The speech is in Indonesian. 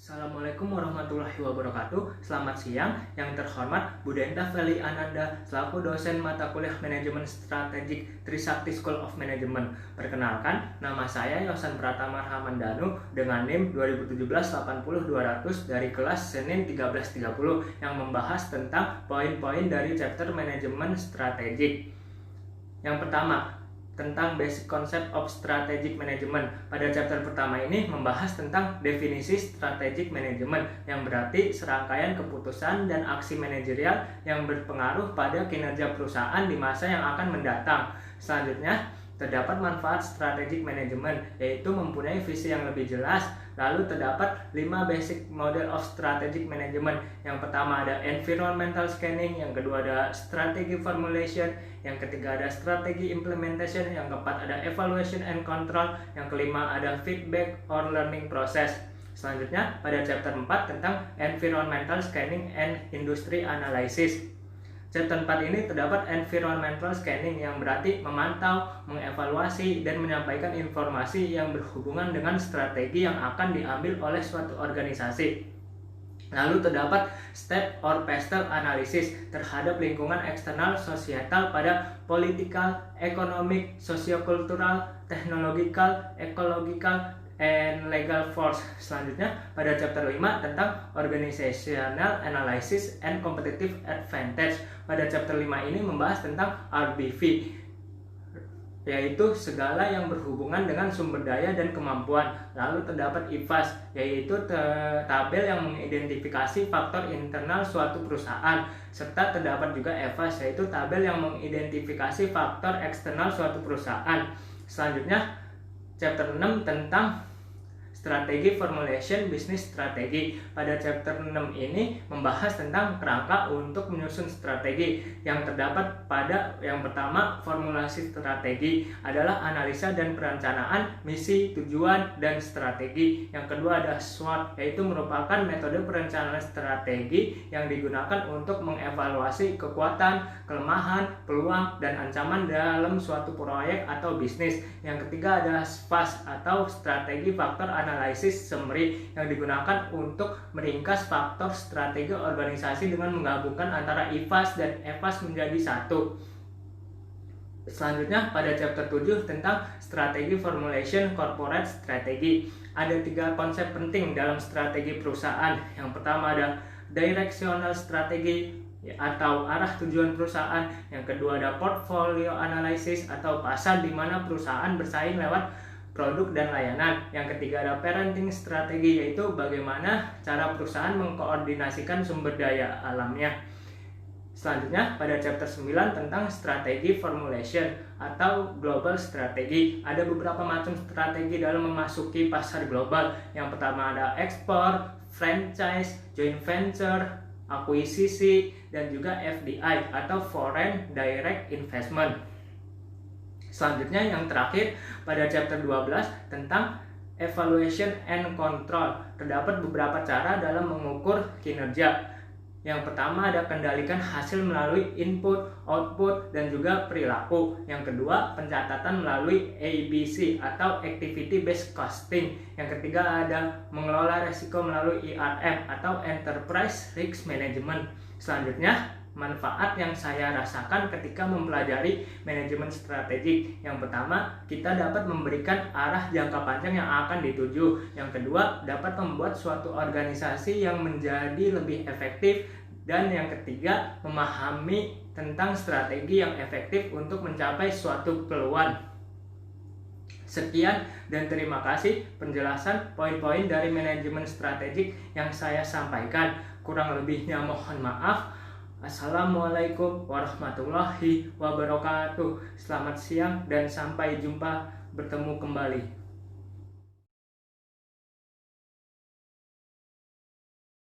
Assalamualaikum warahmatullahi wabarakatuh. Selamat siang, yang terhormat Bu Denta Feli Ananda selaku dosen mata kuliah Manajemen Strategik Trisakti School of Management. Perkenalkan, nama saya Yosan Pratama Rahmandanu dengan NIM 2017-80200 dari kelas Senin 13.30 yang membahas tentang poin-poin dari chapter Manajemen Strategik. Yang pertama, tentang basic concept of strategic management. Pada chapter pertama ini membahas tentang definisi strategic management, yang berarti serangkaian keputusan dan aksi manajerial yang berpengaruh pada kinerja perusahaan di masa yang akan mendatang. Selanjutnya, terdapat manfaat strategic management, yaitu mempunyai visi yang lebih jelas. Lalu terdapat 5 basic model of strategic management. Yang pertama ada environmental scanning, yang kedua ada strategi formulation, yang ketiga ada strategi implementation, yang keempat ada evaluation and control, yang kelima ada feedback or learning process. Selanjutnya pada chapter 4 tentang environmental scanning and industry analysis. Chapter 4 ini terdapat environmental scanning, yang berarti memantau, mengevaluasi, dan menyampaikan informasi yang berhubungan dengan strategi yang akan diambil oleh suatu organisasi. Lalu terdapat step or pastel analysis terhadap lingkungan eksternal sosial pada political, economic, sociocultural, technological, ecological, and legal force. Selanjutnya pada chapter 5 tentang organizational analysis and competitive advantage. Pada chapter 5 ini membahas tentang RBV, yaitu segala yang berhubungan dengan sumber daya dan kemampuan. Lalu terdapat IFAS, yaitu tabel yang mengidentifikasi faktor internal suatu perusahaan, serta terdapat juga EVAS, yaitu tabel yang mengidentifikasi faktor eksternal suatu perusahaan. Selanjutnya chapter 6 tentang strategi formulation bisnis strategi. Pada chapter 6 ini membahas tentang kerangka untuk menyusun strategi, yang terdapat pada yang pertama formulasi strategi adalah analisa dan perencanaan misi, tujuan, dan strategi. Yang kedua ada SWOT, yaitu merupakan metode perencanaan strategi yang digunakan untuk mengevaluasi kekuatan, kelemahan, peluang, dan ancaman dalam suatu proyek atau bisnis. Yang ketiga ada SFAS atau strategi faktor analisis summary, yang digunakan untuk meringkas faktor strategi organisasi dengan menggabungkan antara IFAS dan EVAS menjadi satu. Selanjutnya pada chapter 7 tentang strategi formulation corporate strategy. Ada 3 konsep penting dalam strategi perusahaan. Yang pertama ada directional strategy atau arah tujuan perusahaan. Yang kedua ada portfolio analysis atau pasar di mana perusahaan bersaing lewat produk dan layanan. Yang ketiga ada parenting strategi, yaitu bagaimana cara perusahaan mengkoordinasikan sumber daya alamnya. Selanjutnya pada chapter 9 tentang strategi formulation atau global strategi. Ada beberapa macam strategi dalam memasuki pasar global. Yang pertama ada ekspor, franchise, joint venture, akuisisi, dan juga FDI atau foreign direct investment. Selanjutnya yang terakhir pada chapter 12 tentang evaluation and control. Terdapat beberapa cara dalam mengukur kinerja. Yang pertama ada kendalikan hasil melalui input, output, dan juga perilaku. Yang kedua pencatatan melalui ABC atau activity based costing. Yang ketiga ada mengelola risiko melalui ERM atau enterprise risk management. Selanjutnya manfaat yang saya rasakan ketika mempelajari manajemen strategik. Yang pertama, kita dapat memberikan arah jangka panjang yang akan dituju. Yang kedua, dapat membuat suatu organisasi yang menjadi lebih efektif. Dan yang ketiga, memahami tentang strategi yang efektif untuk mencapai suatu keluhan. Sekian dan terima kasih penjelasan poin-poin dari manajemen strategik yang saya sampaikan. Kurang lebihnya mohon maaf. Assalamualaikum warahmatullahi wabarakatuh. Selamat siang dan sampai jumpa, bertemu kembali.